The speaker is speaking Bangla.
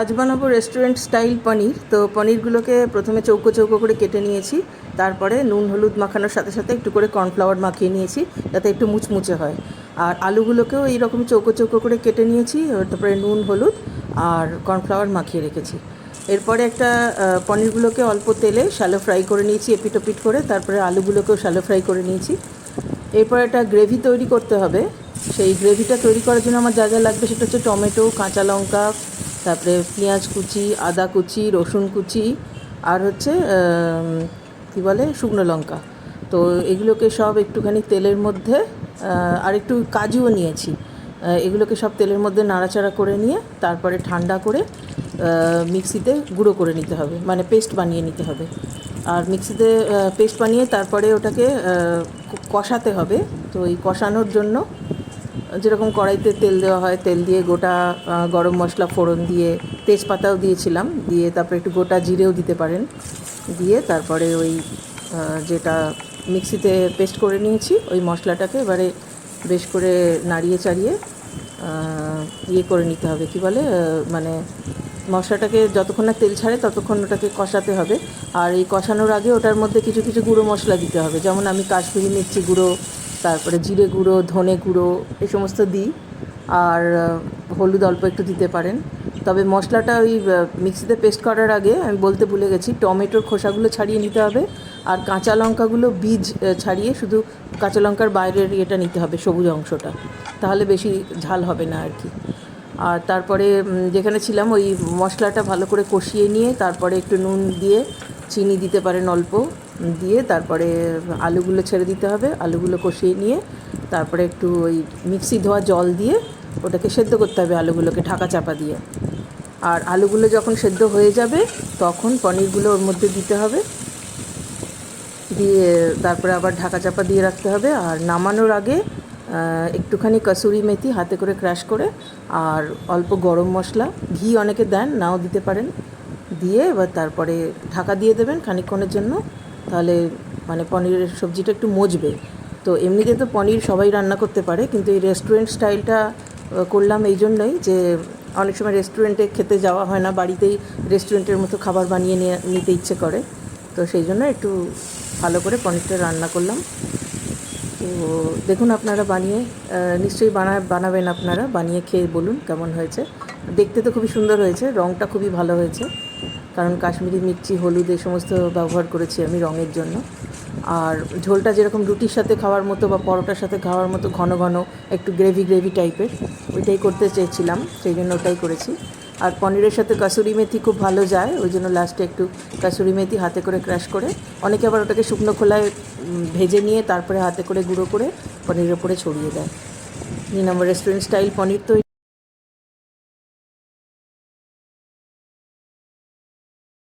আজ বানাবো রেস্টুরেন্ট স্টাইল পনির। তো পনিরগুলোকে প্রথমে চৌকো চৌকো করে কেটে নিয়েছি, তারপরে নুন হলুদ মাখানোর সাথে সাথে একটু করে কর্নফ্লাওয়ার মাখিয়ে নিয়েছি যাতে একটু মুচমুচে হয়। আর আলুগুলোকেও এইরকম চৌকো চৌকো করে কেটে নিয়েছি, তারপরে নুন হলুদ আর কর্নফ্লাওয়ার মাখিয়ে রেখেছি। এরপরে একটা পনিরগুলোকে অল্প তেলে শ্যালো ফ্রাই করে নিয়েছি এপিট ওপিট করে, তারপরে আলুগুলোকেও শ্যালো ফ্রাই করে নিয়েছি। এরপর একটা গ্রেভি তৈরি করতে হবে। সেই গ্রেভিটা তৈরি করার জন্য আমার যা যা লাগবে সেটা হচ্ছে টমেটো, কাঁচা লঙ্কা, তারপরে পেঁয়াজ কুচি, আদা কুচি, রসুন কুচি, আর হচ্ছে কী বলে শুকনো লঙ্কা। তো এগুলোকে সব একটুখানি তেলের মধ্যে, আর একটু কাজুও নিয়েছি, এগুলোকে সব তেলের মধ্যে নাড়াচাড়া করে নিয়ে তারপরে ঠান্ডা করে মিক্সিতে গুঁড়ো করে নিতে হবে, মানে পেস্ট বানিয়ে নিতে হবে। আর মিক্সিতে পেস্ট বানিয়ে তারপরে ওটাকে কষাতে হবে। তো এই কষানোর জন্য যেরকম কড়াইতে তেল দেওয়া হয়, তেল দিয়ে গোটা গরম মশলা ফোড়ন দিয়ে, তেজপাতাও দিয়েছিলাম, দিয়ে তারপরে একটু গোটা জিরেও দিতে পারেন, দিয়ে তারপরে ওই যেটা মিক্সিতে পেস্ট করে নিয়েছি ওই মশলাটাকে এবারে বেশ করে নাড়িয়ে চাড়িয়ে ইয়ে করে নিতে হবে, কী বলে মানে মশলাটাকে যতক্ষণ না তেল ছাড়ে ততক্ষণ ওটাকে কষাতে হবে। আর এই কষানোর আগে ওটার মধ্যে কিছু কিছু গুঁড়ো মশলা দিতে হবে, যেমন আমি কাশ্মীরি মির্চি গুঁড়ো, তারপরে জিরে গুঁড়ো, ধনে গুঁড়ো, এই সমস্ত দিই। আর হলুদ অল্প একটু দিতে পারেন। তবে মশলাটা ওই মিক্সিতে পেস্ট করার আগে আমি বলতে ভুলে গেছি, টমেটোর খোসাগুলো ছাড়িয়ে নিতে হবে, আর কাঁচা লঙ্কাগুলো বীজ ছাড়িয়ে শুধু কাঁচা লঙ্কার বাইরের ইয়েটা নিতে হবে, সবুজ অংশটা, তাহলে বেশি ঝাল হবে না আর কি। আর তারপরে যেখানে ছিলাম ওই মশলাটা ভালো করে কষিয়ে নিয়ে তারপরে একটু নুন দিয়ে, চিনি দিতে পারেন অল্প, দিয়ে তারপরে আলুগুলো ছেড়ে দিতে হবে, আলুগুলো কষিয়ে নিয়ে তারপরে একটু ওই মিক্সি ধোয়া জল দিয়ে ওটাকে সেদ্ধ করতে হবে, আলুগুলোকে ঢাকা চাপা দিয়ে। আর আলুগুলো যখন সেদ্ধ হয়ে যাবে তখন পনিরগুলো ওর মধ্যে দিতে হবে, দিয়ে তারপরে আবার ঢাকা চাপা দিয়ে রাখতে হবে। আর নামানোর আগে একটুখানি কসুরি মেথি হাতে করে ক্রাশ করে, আর অল্প গরম মশলা, ঘি অনেকে দেন, নাও দিতে পারেন, দিয়ে এবার তারপরে ঢাকা দিয়ে দেবেন খানিকক্ষণের জন্য, তাহলে মানে পনিরের সবজিটা একটু মজবে। তো এমনিতে তো পনির সবাই রান্না করতে পারে, কিন্তু এই রেস্টুরেন্ট স্টাইলটা করলাম এই জন্যই যে অনেক সময় রেস্টুরেন্টে খেতে যাওয়া হয় না, বাড়িতেই রেস্টুরেন্টের মতো খাবার বানিয়ে নিতে ইচ্ছে করে। তো সেই জন্য একটু ভালো করে পনিরটা রান্না করলাম। তো দেখুন আপনারা বানিয়ে, নিশ্চয়ই বানাবেন, আপনারা বানিয়ে খেয়ে বলুন কেমন হয়েছে। দেখতে তো খুবই সুন্দর হয়েছে, রঙটা খুবই ভালো হয়েছে, কারণ কাশ্মীরি মির্চি, হলুদ এই সমস্ত ব্যবহার করেছি আমি রঙের জন্য। আর ঝোলটা যেরকম রুটির সাথে খাওয়ার মতো বা পরোটার সাথে খাওয়ার মতো ঘন ঘন একটু গ্রেভি গ্রেভি টাইপের, ওইটাই করতে চেয়েছিলাম, সেই জন্য ওটাই করেছি। আর পনিরের সাথে কাসুরি মেথি খুব ভালো যায়, ওই জন্য লাস্টে একটু কাসুরি মেথি হাতে করে ক্রাশ করে, অনেকে আবার ওটাকে শুকনো খোলায় ভেজে নিয়ে তারপরে হাতে করে গুঁড়ো করে পনিরের উপরে ছড়িয়ে দেয়। 2 নম্বর রেস্টুরেন্ট স্টাইল পনির তৈরি।